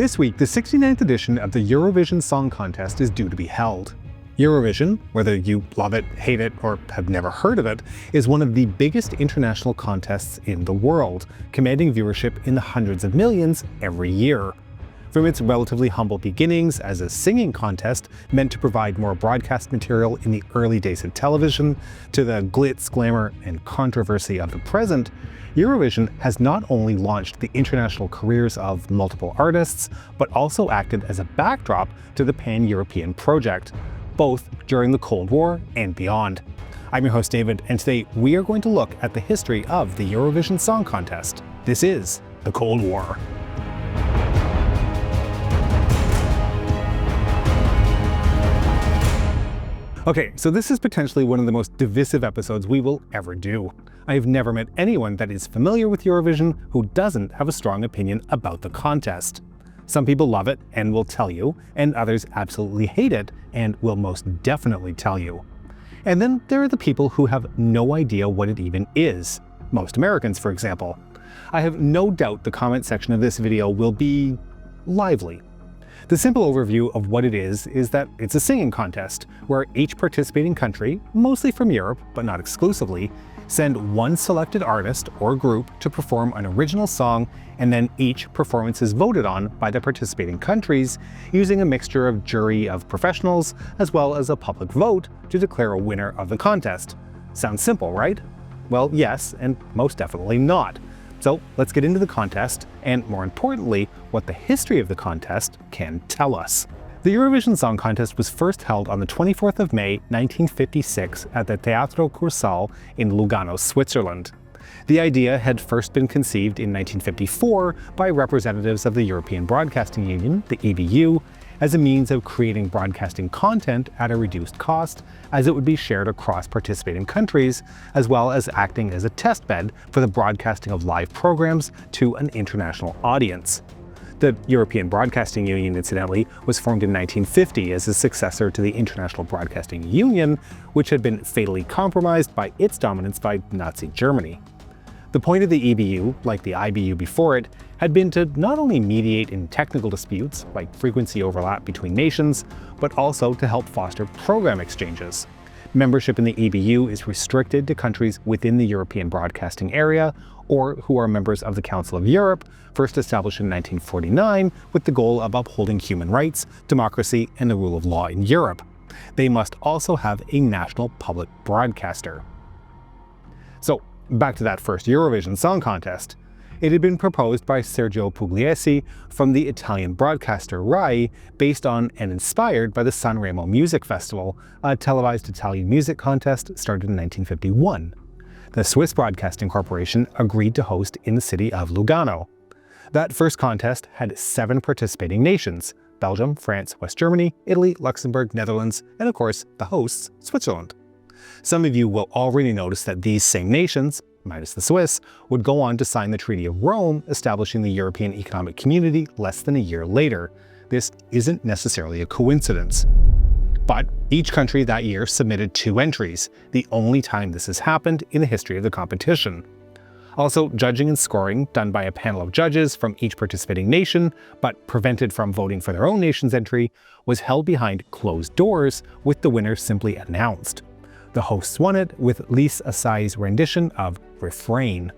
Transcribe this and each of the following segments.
This week, the 69th edition of the Eurovision Song Contest is due to be held. Eurovision, whether you love it, hate it, or have never heard of it, is one of the biggest international contests in the world, commanding viewership in the hundreds of millions every year. From its relatively humble beginnings as a singing contest meant to provide more broadcast material in the early days of television, to the glitz, glamour, and controversy of the present, Eurovision has not only launched the international careers of multiple artists, but also acted as a backdrop to the pan-European project, both during the Cold War and beyond. I'm your host David, and today we are going to look at the history of the Eurovision Song Contest. This is the Cold War. Okay, so this is potentially one of the most divisive episodes we will ever do. I have never met anyone that is familiar with Eurovision who doesn't have a strong opinion about the contest. Some people love it and will tell you, and others absolutely hate it and will most definitely tell you. And then there are the people who have no idea what it even is. Most Americans, for example. I have no doubt the comment section of this video will be lively. The simple overview of what it is that it's a singing contest, where each participating country, mostly from Europe but not exclusively, send one selected artist or group to perform an original song, and then each performance is voted on by the participating countries using a mixture of jury of professionals as well as a public vote to declare a winner of the contest. Sounds simple, right? Well, yes, and most definitely not. So let's get into the contest, and more importantly, what the history of the contest can tell us. The Eurovision Song Contest was first held on the 24th of May 1956 at the Teatro Cotterill in Lugano, Switzerland. The idea had first been conceived in 1954 by representatives of the European Broadcasting Union, the EBU, as a means of creating broadcasting content at a reduced cost, as it would be shared across participating countries, as well as acting as a testbed for the broadcasting of live programs to an international audience. The European Broadcasting Union, incidentally, was formed in 1950 as a successor to the International Broadcasting Union, which had been fatally compromised by its dominance by Nazi Germany. The point of the EBU, like the IBU before it, had been to not only mediate in technical disputes, like frequency overlap between nations, but also to help foster program exchanges. Membership in the EBU is restricted to countries within the European broadcasting area, or who are members of the Council of Europe, first established in 1949 with the goal of upholding human rights, democracy, and the rule of law in Europe. They must also have a national public broadcaster. So, back to that first Eurovision Song Contest. It had been proposed by Sergio Pugliese from the Italian broadcaster Rai, based on and inspired by the Sanremo Music Festival, a televised Italian music contest started in 1951. The Swiss Broadcasting Corporation agreed to host in the city of Lugano. That first contest had 7 participating nations: Belgium, France, West Germany, Italy, Luxembourg, Netherlands, and of course, the hosts, Switzerland. Some of you will already notice that these same nations, minus the Swiss, would go on to sign the Treaty of Rome, establishing the European Economic Community less than a year later. This isn't necessarily a coincidence. But each country that year submitted 2 entries, the only time this has happened in the history of the competition. Also, judging and scoring, done by a panel of judges from each participating nation, but prevented from voting for their own nation's entry, was held behind closed doors, with the winner simply announced. The hosts won it with Lise Assay's rendition of Refrain.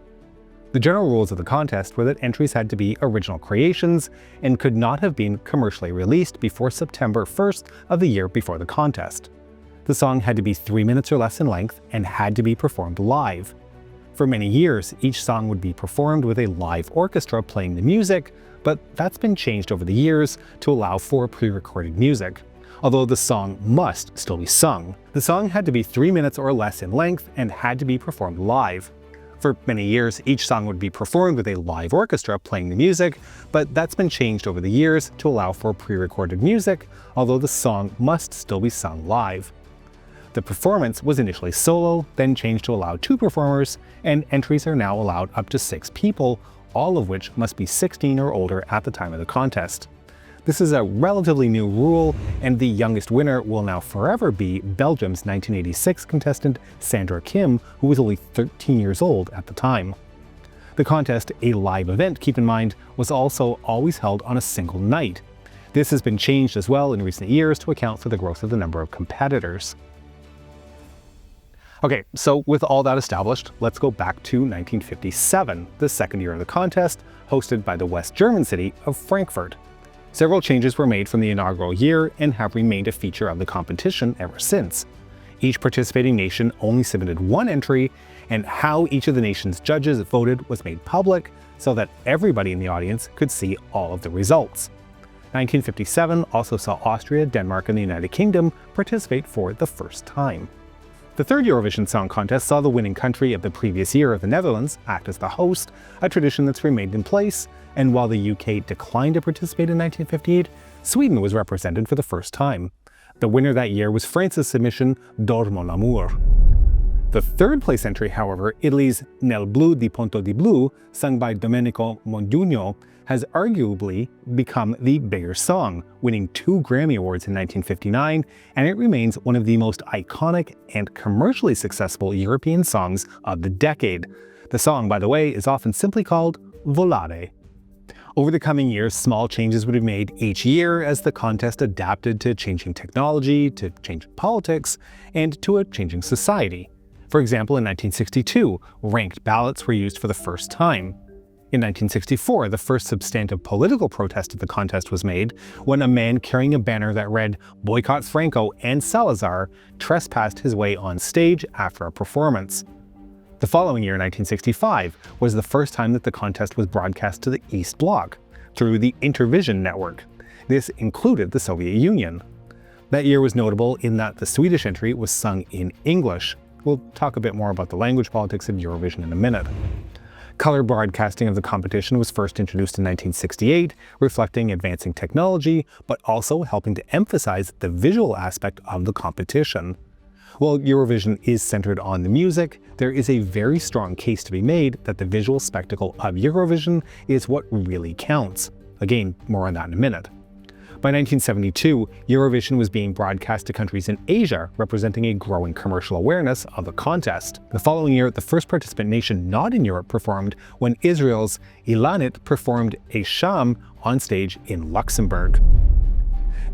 The general rules of the contest were that entries had to be original creations and could not have been commercially released before September 1st of the year before the contest. The song had to be 3 minutes or less in length and had to be performed live. For many years, each song would be performed with a live orchestra playing the music, but that's been changed over the years to allow for pre-recorded music. Although the song must still be sung. The song had to be 3 minutes or less in length and had to be performed live. For many years, each song would be performed with a live orchestra playing the music, but that's been changed over the years to allow for pre-recorded music, although the song must still be sung live. The performance was initially solo, then changed to allow 2 performers, and entries are now allowed up to 6 people, all of which must be 16 or older at the time of the contest. This is a relatively new rule, and the youngest winner will now forever be Belgium's 1986 contestant Sandra Kim, who was only 13 years old at the time. The contest, a live event, keep in mind, was also always held on a single night. This has been changed as well in recent years to account for the growth of the number of competitors. Okay, so with all that established, let's go back to 1957, the second year of the contest, hosted by the West German city of Frankfurt. Several changes were made from the inaugural year and have remained a feature of the competition ever since. Each participating nation only submitted one entry, and how each of the nation's judges voted was made public so that everybody in the audience could see all of the results. 1957 also saw Austria, Denmark, and the United Kingdom participate for the first time. The third Eurovision Song Contest saw the winning country of the previous year of the Netherlands act as the host, a tradition that's remained in place, and while the UK declined to participate in 1958, Sweden was represented for the first time. The winner that year was France's submission D'Or mon amour. The third place entry, however, Italy's Nel blu di Ponto di Blu, sung by Domenico Modugno, has arguably become the bigger song, winning 2 Grammy Awards in 1959, and it remains one of the most iconic and commercially successful European songs of the decade. The song, by the way, is often simply called Volare. Over the coming years, small changes would be made each year as the contest adapted to changing technology, to changing politics, and to a changing society. For example, in 1962, ranked ballots were used for the first time. In 1964, the first substantive political protest of the contest was made when a man carrying a banner that read "Boycott Franco and Salazar" trespassed his way on stage after a performance. The following year, 1965, was the first time that the contest was broadcast to the East Bloc through the Intervision network. This included the Soviet Union. That year was notable in that the Swedish entry was sung in English. We'll talk a bit more about the language politics of Eurovision in a minute. Color broadcasting of the competition was first introduced in 1968, reflecting advancing technology, but also helping to emphasize the visual aspect of the competition. While Eurovision is centered on the music, there is a very strong case to be made that the visual spectacle of Eurovision is what really counts. Again, more on that in a minute. By 1972, Eurovision was being broadcast to countries in Asia, representing a growing commercial awareness of the contest. The following year, the first participant nation not in Europe performed when Israel's Ilanit performed a sham on stage in Luxembourg.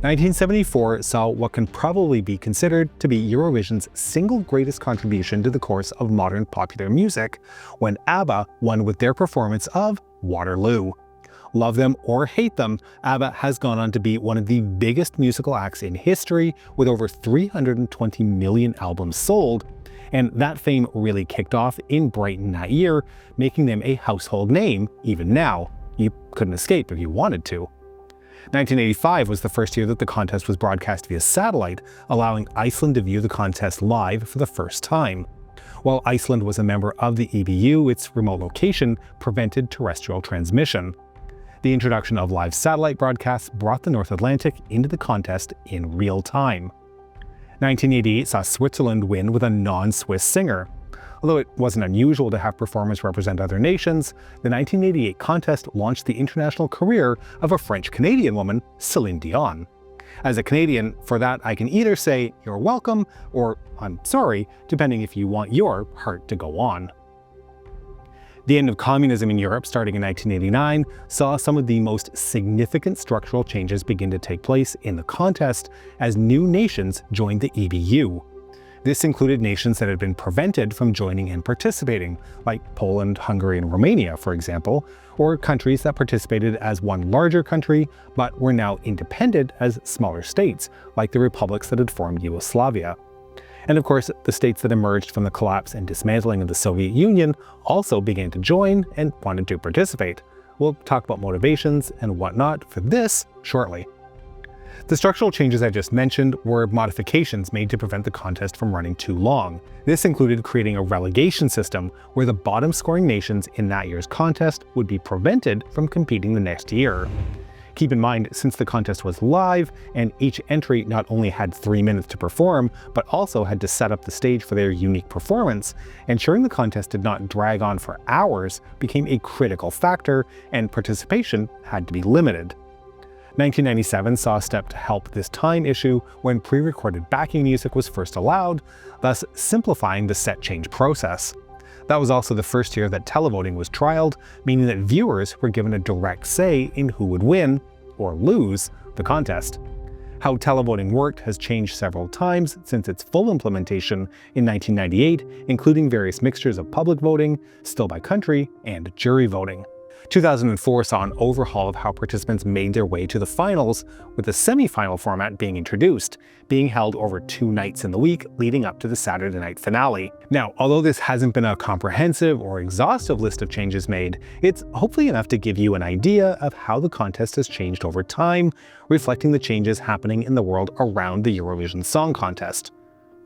1974 saw what can probably be considered to be Eurovision's single greatest contribution to the course of modern popular music, when ABBA won with their performance of Waterloo. Love them or hate them, ABBA has gone on to be one of the biggest musical acts in history, with over 320 million albums sold, and that fame really kicked off in Brighton that year, making them a household name even now. You couldn't escape if you wanted to. 1985 was the first year that the contest was broadcast via satellite, allowing Iceland to view the contest live for the first time. While Iceland was a member of the EBU, its remote location prevented terrestrial transmission. The introduction of live satellite broadcasts brought the North Atlantic into the contest in real time. 1988 saw Switzerland win with a non-Swiss singer. Although it wasn't unusual to have performers represent other nations, the 1988 contest launched the international career of a French-Canadian woman, Celine Dion. As a Canadian, for that I can either say you're welcome or I'm sorry, depending if you want your heart to go on. The end of communism in Europe, starting in 1989, saw some of the most significant structural changes begin to take place in the contest as new nations joined the EBU. This included nations that had been prevented from joining and participating, like Poland, Hungary, and Romania, for example, or countries that participated as one larger country but were now independent as smaller states, like the republics that had formed Yugoslavia. And of course, the states that emerged from the collapse and dismantling of the Soviet Union also began to join and wanted to participate. We'll talk about motivations and whatnot for this shortly. The structural changes I just mentioned were modifications made to prevent the contest from running too long. This included creating a relegation system where the bottom scoring nations in that year's contest would be prevented from competing the next year. Keep in mind, since the contest was live and each entry not only had 3 minutes to perform, but also had to set up the stage for their unique performance, ensuring the contest did not drag on for hours became a critical factor, and participation had to be limited. 1997 saw a step to help this time issue when pre-recorded backing music was first allowed, thus simplifying the set change process. That was also the first year that televoting was trialed, meaning that viewers were given a direct say in who would win, or lose, the contest. How televoting worked has changed several times since its full implementation in 1998, including various mixtures of public voting, still by country, and jury voting. 2004 saw an overhaul of how participants made their way to the finals, with the semi-final format being introduced, being held over 2 nights in the week leading up to the Saturday night finale. Now, although this hasn't been a comprehensive or exhaustive list of changes made, it's hopefully enough to give you an idea of how the contest has changed over time, reflecting the changes happening in the world around the Eurovision Song Contest.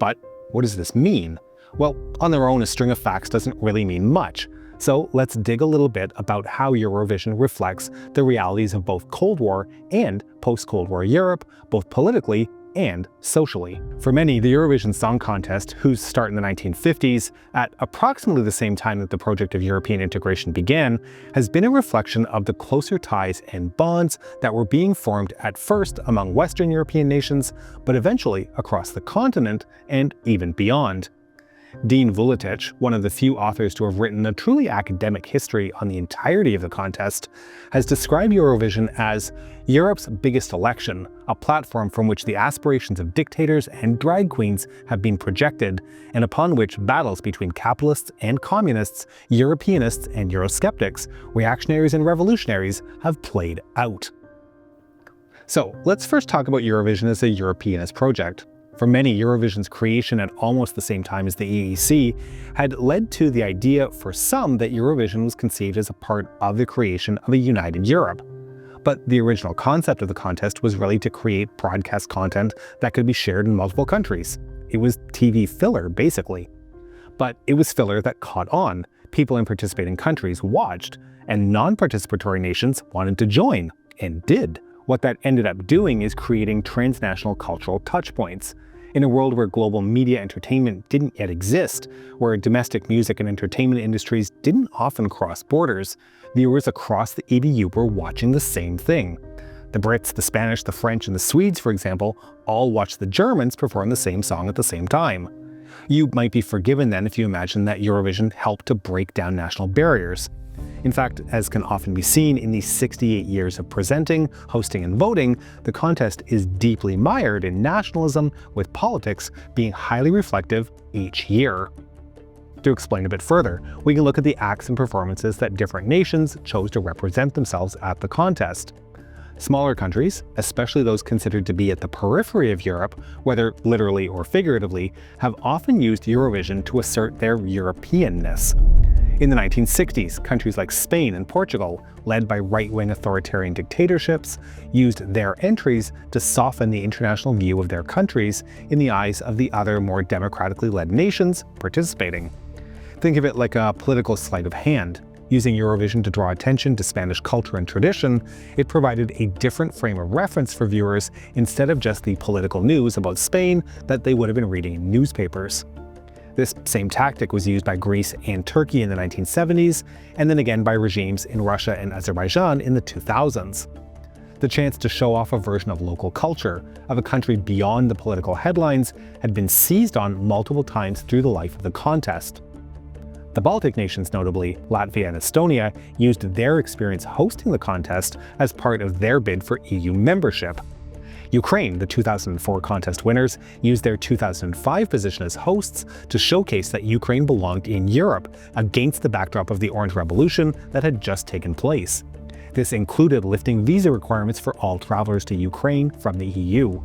But what does this mean? Well, on their own, a string of facts doesn't really mean much. So let's dig a little bit about how Eurovision reflects the realities of both Cold War and post-Cold War Europe, both politically and socially. For many, the Eurovision Song Contest, whose start in the 1950s, at approximately the same time that the project of European integration began, has been a reflection of the closer ties and bonds that were being formed at first among Western European nations, but eventually across the continent and even beyond. Dean Vuletic, one of the few authors to have written a truly academic history on the entirety of the contest, has described Eurovision as Europe's biggest election, a platform from which the aspirations of dictators and drag queens have been projected, and upon which battles between capitalists and communists, Europeanists and Eurosceptics, reactionaries and revolutionaries have played out. So let's first talk about Eurovision as a Europeanist project. For many, Eurovision's creation at almost the same time as the EEC had led to the idea for some that Eurovision was conceived as a part of the creation of a united Europe. But the original concept of the contest was really to create broadcast content that could be shared in multiple countries. It was TV filler, basically. But it was filler that caught on. People in participating countries watched, and non-participatory nations wanted to join, and did. What that ended up doing is creating transnational cultural touchpoints. In a world where global media entertainment didn't yet exist, where domestic music and entertainment industries didn't often cross borders, viewers across the EBU were watching the same thing. The Brits, the Spanish, the French, and the Swedes, for example, all watched the Germans perform the same song at the same time. You might be forgiven then if you imagine that Eurovision helped to break down national barriers. In fact, as can often be seen in these 68 years of presenting, hosting, and voting, the contest is deeply mired in nationalism, with politics being highly reflective each year. To explain a bit further, we can look at the acts and performances that different nations chose to represent themselves at the contest. Smaller countries, especially those considered to be at the periphery of Europe, whether literally or figuratively, have often used Eurovision to assert their Europeanness. In the 1960s, countries like Spain and Portugal, led by right-wing authoritarian dictatorships, used their entries to soften the international view of their countries in the eyes of the other more democratically led nations participating. Think of it like a political sleight of hand. Using Eurovision to draw attention to Spanish culture and tradition, it provided a different frame of reference for viewers instead of just the political news about Spain that they would have been reading in newspapers. This same tactic was used by Greece and Turkey in the 1970s, and then again by regimes in Russia and Azerbaijan in the 2000s. The chance to show off a version of local culture, of a country beyond the political headlines, had been seized on multiple times through the life of the contest. The Baltic nations, notably Latvia and Estonia, used their experience hosting the contest as part of their bid for EU membership. Ukraine, the 2004 contest winners, used their 2005 position as hosts to showcase that Ukraine belonged in Europe against the backdrop of the Orange Revolution that had just taken place. This included lifting visa requirements for all travelers to Ukraine from the EU.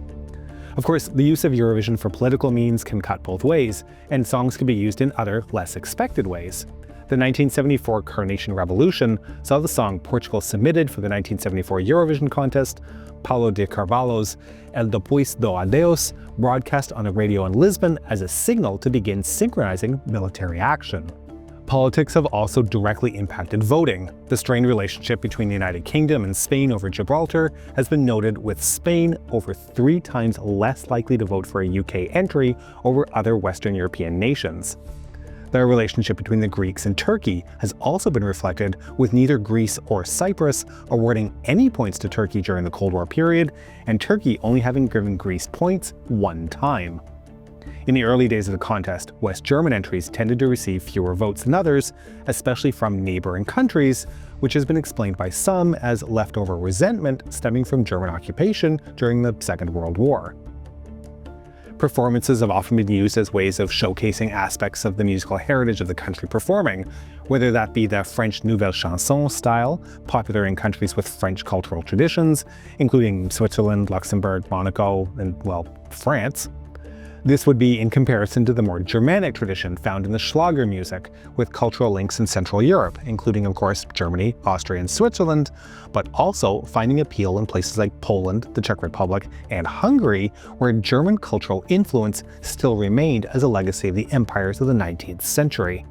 Of course, the use of Eurovision for political means can cut both ways, and songs can be used in other, less expected ways. The 1974 Carnation Revolution saw the song Portugal submitted for the 1974 Eurovision contest, Paulo de Carvalho's El Depois do Adeus, broadcast on the radio in Lisbon as a signal to begin synchronizing military action. Politics have also directly impacted voting. The strained relationship between the United Kingdom and Spain over Gibraltar has been noted, with Spain over 3 times less likely to vote for a UK entry over other Western European nations. The relationship between the Greeks and Turkey has also been reflected, with neither Greece or Cyprus awarding any points to Turkey during the Cold War period, and Turkey only having given Greece points 1 time. In the early days of the contest, West German entries tended to receive fewer votes than others, especially from neighboring countries, which has been explained by some as leftover resentment stemming from German occupation during the Second World War. Performances have often been used as ways of showcasing aspects of the musical heritage of the country performing, whether that be the French Nouvelle Chanson style, popular in countries with French cultural traditions, including Switzerland, Luxembourg, Monaco, and, well, France. This would be in comparison to the more Germanic tradition found in the Schlager music, with cultural links in Central Europe, including, of course, Germany, Austria, and Switzerland, but also finding appeal in places like Poland, the Czech Republic, and Hungary, where German cultural influence still remained as a legacy of the empires of the 19th century.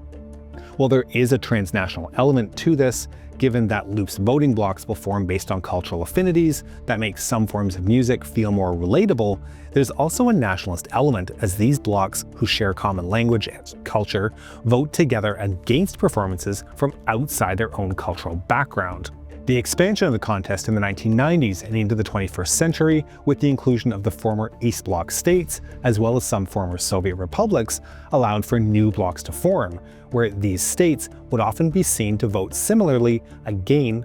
While there is a transnational element to this, given that Loop's voting blocks will form based on cultural affinities that make some forms of music feel more relatable, there's also a nationalist element as these blocks, who share common language and culture, vote together against performances from outside their own cultural background. The expansion of the contest in the 1990s and into the 21st century, with the inclusion of the former East Bloc states, as well as some former Soviet republics, allowed for new blocs to form, where these states would often be seen to vote similarly, again,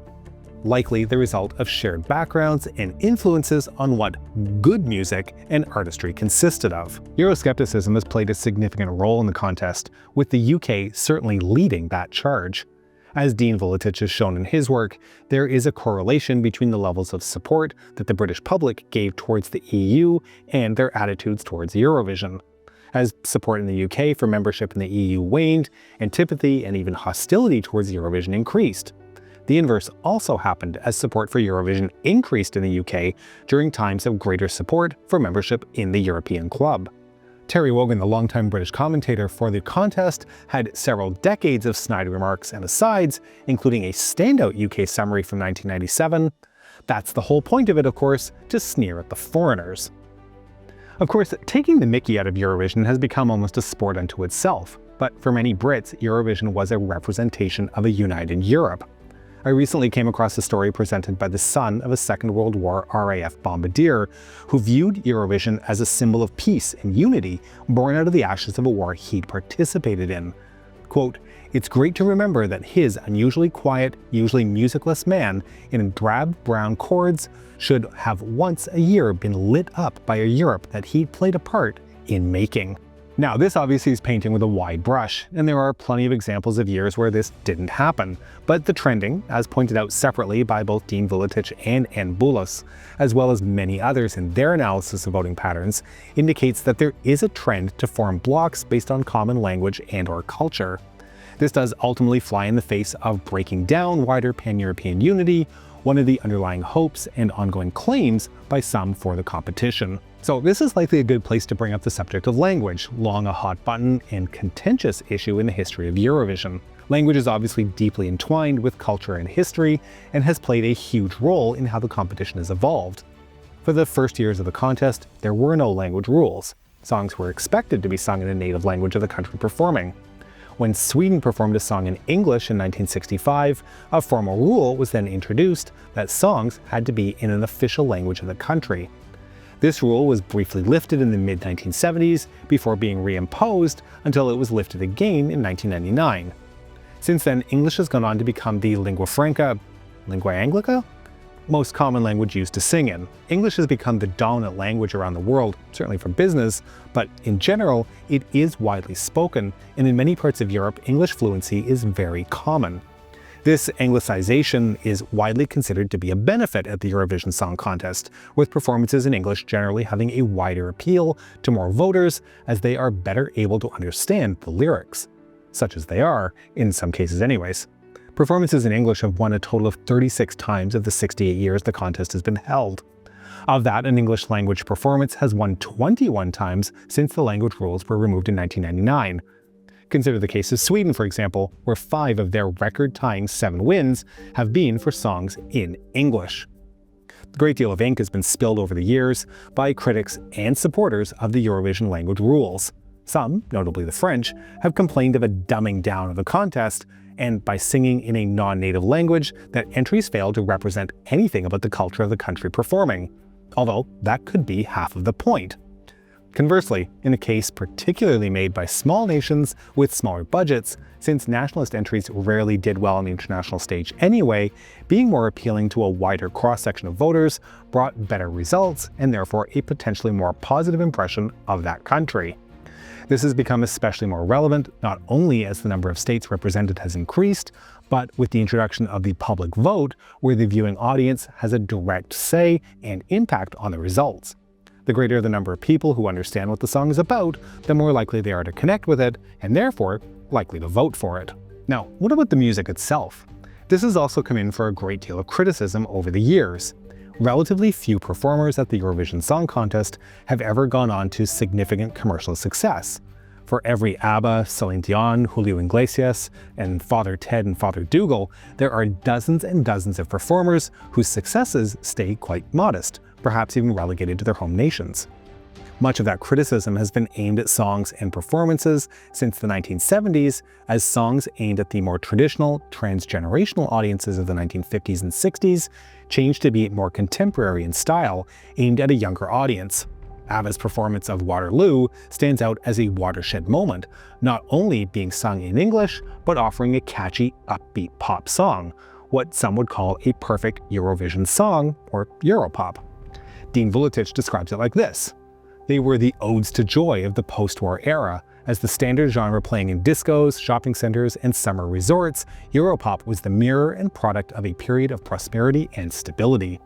likely the result of shared backgrounds and influences on what good music and artistry consisted of. Euroscepticism has played a significant role in the contest, with the UK certainly leading that charge. As Dean Vuletic has shown in his work, there is a correlation between the levels of support that the British public gave towards the EU and their attitudes towards Eurovision. As support in the UK for membership in the EU waned, antipathy and even hostility towards Eurovision increased. The inverse also happened as support for Eurovision increased in the UK during times of greater support for membership in the European club. Terry Wogan, the longtime British commentator for the contest, had several decades of snide remarks and asides, including a standout UK summary from 1997. That's the whole point of it, of course, to sneer at the foreigners. Of course, taking the mickey out of Eurovision has become almost a sport unto itself, but for many Brits, Eurovision was a representation of a united Europe. I recently came across a story presented by the son of a Second World War RAF bombardier who viewed Eurovision as a symbol of peace and unity born out of the ashes of a war he'd participated in. Quote, "It's great to remember that his unusually quiet, usually musicless man in drab brown cords should have once a year been lit up by a Europe that he'd played a part in making." Now, this obviously is painting with a wide brush, and there are plenty of examples of years where this didn't happen. But the trending, as pointed out separately by both Dean Vuletic and Boulos, as well as many others in their analysis of voting patterns, indicates that there is a trend to form blocs based on common language and/or culture. This does ultimately fly in the face of breaking down wider pan-European unity, one of the underlying hopes and ongoing claims by some for the competition. So this is likely a good place to bring up the subject of language, long a hot button and contentious issue in the history of Eurovision. Language is obviously deeply entwined with culture and history, and has played a huge role in how the competition has evolved. For the first years of the contest, there were no language rules. Songs were expected to be sung in a native language of the country performing. When Sweden performed a song in English in 1965, a formal rule was then introduced that songs had to be in an official language of the country. This rule was briefly lifted in the mid-1970s before being reimposed until it was lifted again in 1999. Since then, English has gone on to become the lingua franca, lingua anglica? Most common language used to sing in. English has become the dominant language around the world, certainly for business, but in general, it is widely spoken, and in many parts of Europe, English fluency is very common. This anglicization is widely considered to be a benefit at the Eurovision Song Contest, with performances in English generally having a wider appeal to more voters as they are better able to understand the lyrics. Such as they are, in some cases anyways. Performances in English have won a total of 36 times of the 68 years the contest has been held. Of that, an English language performance has won 21 times since the language rules were removed in 1999. Consider the case of Sweden, for example, where 5 of their record-tying 7 wins have been for songs in English. A great deal of ink has been spilled over the years by critics and supporters of the Eurovision language rules. Some, notably the French, have complained of a dumbing down of the contest, and by singing in a non-native language, that entries fail to represent anything about the culture of the country performing. Although that could be half of the point. Conversely, in a case particularly made by small nations with smaller budgets, since nationalist entries rarely did well on the international stage anyway, being more appealing to a wider cross-section of voters brought better results and therefore a potentially more positive impression of that country. This has become especially more relevant not only as the number of states represented has increased, but with the introduction of the public vote, where the viewing audience has a direct say and impact on the results. The greater the number of people who understand what the song is about, the more likely they are to connect with it, and therefore likely to vote for it. Now, what about the music itself? This has also come in for a great deal of criticism over the years. Relatively few performers at the Eurovision Song Contest have ever gone on to significant commercial success. For every ABBA, Celine Dion, Julio Iglesias, and Father Ted and Father Dougal, there are dozens and dozens of performers whose successes stay quite modest, perhaps even relegated to their home nations. Much of that criticism has been aimed at songs and performances since the 1970s, as songs aimed at the more traditional, transgenerational audiences of the 1950s and 60s changed to be more contemporary in style, aimed at a younger audience. ABBA's performance of Waterloo stands out as a watershed moment, not only being sung in English, but offering a catchy, upbeat pop song, what some would call a perfect Eurovision song, or Europop. Dean Vuletic describes it like this: "They were the odes to joy of the post-war era. As the standard genre playing in discos, shopping centers, and summer resorts, Europop was the mirror and product of a period of prosperity and stability."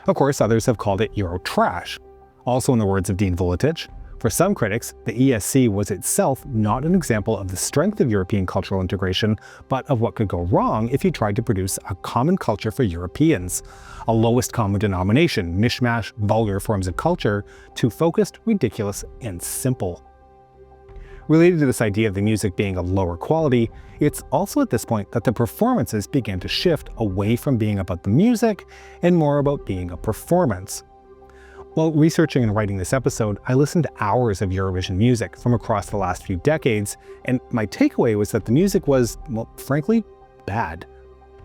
Of course, others have called it Euro trash. Also in the words of Dean Vuletic, for some critics, the ESC was itself not an example of the strength of European cultural integration, but of what could go wrong if you tried to produce a common culture for Europeans. A lowest common denomination, mishmash, vulgar forms of culture, too focused, ridiculous, and simple. Related to this idea of the music being of lower quality, it's also at this point that the performances began to shift away from being about the music and more about being a performance. While researching and writing this episode, I listened to hours of Eurovision music from across the last few decades, and my takeaway was that the music was, well, frankly, bad.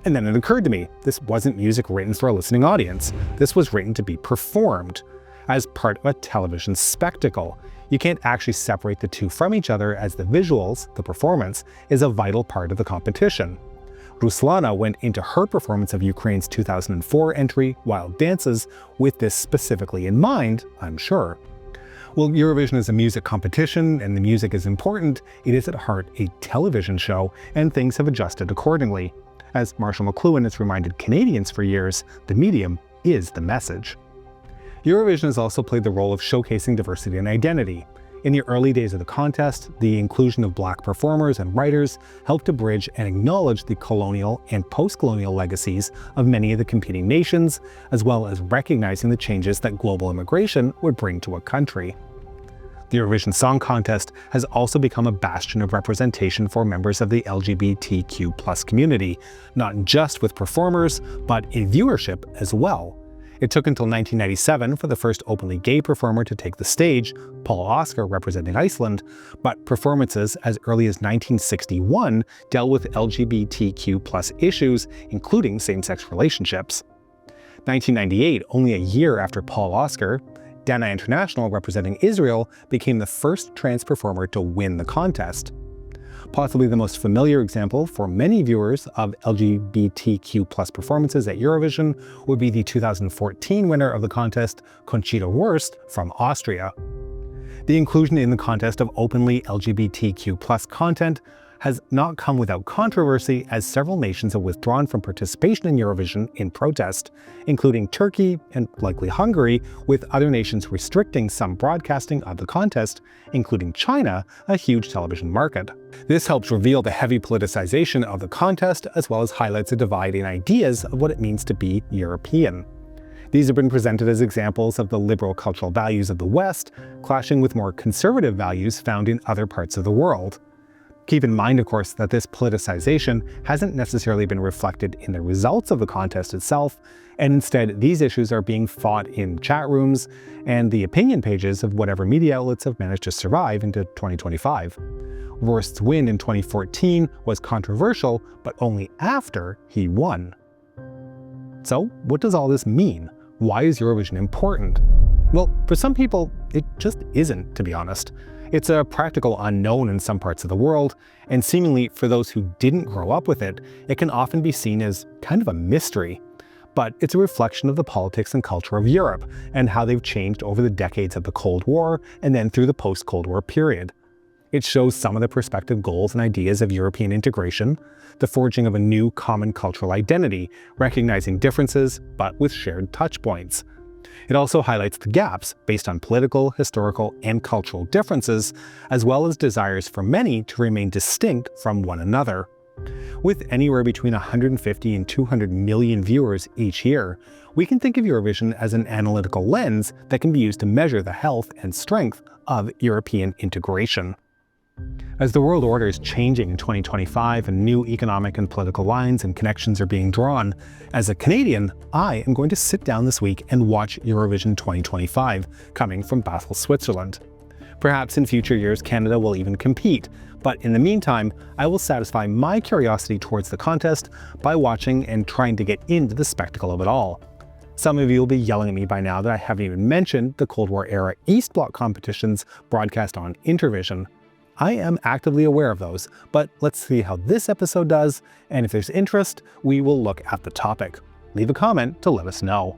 And then it occurred to me, this wasn't music written for a listening audience. This was written to be performed as part of a television spectacle. You can't actually separate the two from each other, as the visuals, the performance, is a vital part of the competition. Ruslana went into her performance of Ukraine's 2004 entry, Wild Dances, with this specifically in mind, I'm sure. While Eurovision is a music competition and the music is important, it is at heart a television show, and things have adjusted accordingly. As Marshall McLuhan has reminded Canadians for years, the medium is the message. Eurovision has also played the role of showcasing diversity and identity. In the early days of the contest, the inclusion of Black performers and writers helped to bridge and acknowledge the colonial and post-colonial legacies of many of the competing nations, as well as recognizing the changes that global immigration would bring to a country. The Eurovision Song Contest has also become a bastion of representation for members of the LGBTQ+ community, not just with performers, but in viewership as well. It took until 1997 for the first openly gay performer to take the stage, Paul Oscar representing Iceland, but performances as early as 1961 dealt with LGBTQ+ issues, including same-sex relationships. 1998, only a year after Paul Oscar, Dana International representing Israel became the first trans performer to win the contest. Possibly the most familiar example for many viewers of LGBTQ+ performances at Eurovision would be the 2014 winner of the contest, Conchita Wurst from Austria. The inclusion in the contest of openly LGBTQ+ content has not come without controversy, as several nations have withdrawn from participation in Eurovision in protest, including Turkey and likely Hungary, with other nations restricting some broadcasting of the contest, including China, a huge television market. This helps reveal the heavy politicization of the contest, as well as highlights a divide in ideas of what it means to be European. These have been presented as examples of the liberal cultural values of the West clashing with more conservative values found in other parts of the world. Keep in mind, of course, that this politicization hasn't necessarily been reflected in the results of the contest itself, and instead these issues are being fought in chat rooms and the opinion pages of whatever media outlets have managed to survive into 2025. Wurst's win in 2014 was controversial, but only after he won. So, what does all this mean? Why is Eurovision important? Well, for some people, it just isn't, to be honest. It's a practical unknown in some parts of the world, and seemingly for those who didn't grow up with it, it can often be seen as kind of a mystery. But it's a reflection of the politics and culture of Europe, and how they've changed over the decades of the Cold War and then through the post-Cold War period. It shows some of the prospective goals and ideas of European integration, the forging of a new common cultural identity, recognizing differences but with shared touchpoints. It also highlights the gaps based on political, historical, and cultural differences, as well as desires for many to remain distinct from one another. With anywhere between 150 and 200 million viewers each year, we can think of Eurovision as an analytical lens that can be used to measure the health and strength of European integration. As the world order is changing in 2025 and new economic and political lines and connections are being drawn, as a Canadian, I am going to sit down this week and watch Eurovision 2025, coming from Basel, Switzerland. Perhaps in future years Canada will even compete, but in the meantime, I will satisfy my curiosity towards the contest by watching and trying to get into the spectacle of it all. Some of you will be yelling at me by now that I haven't even mentioned the Cold War era East Bloc competitions broadcast on Intervision. I am actively aware of those, but let's see how this episode does, and if there's interest, we will look at the topic. Leave a comment to let us know.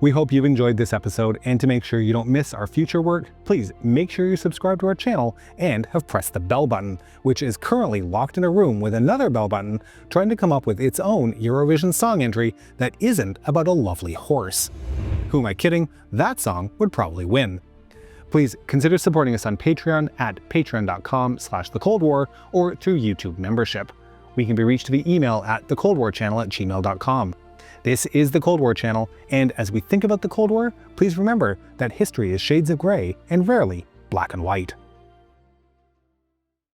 We hope you've enjoyed this episode, and to make sure you don't miss our future work, please make sure you subscribe to our channel and have pressed the bell button, which is currently locked in a room with another bell button trying to come up with its own Eurovision song entry that isn't about a lovely horse. Who am I kidding? That song would probably win. Please consider supporting us on Patreon at patreon.com/thecoldwar or through YouTube membership. We can be reached via email at thecoldwarchannel@gmail.com. This is The Cold War Channel, and as we think about the Cold War, please remember that history is shades of gray and rarely black and white.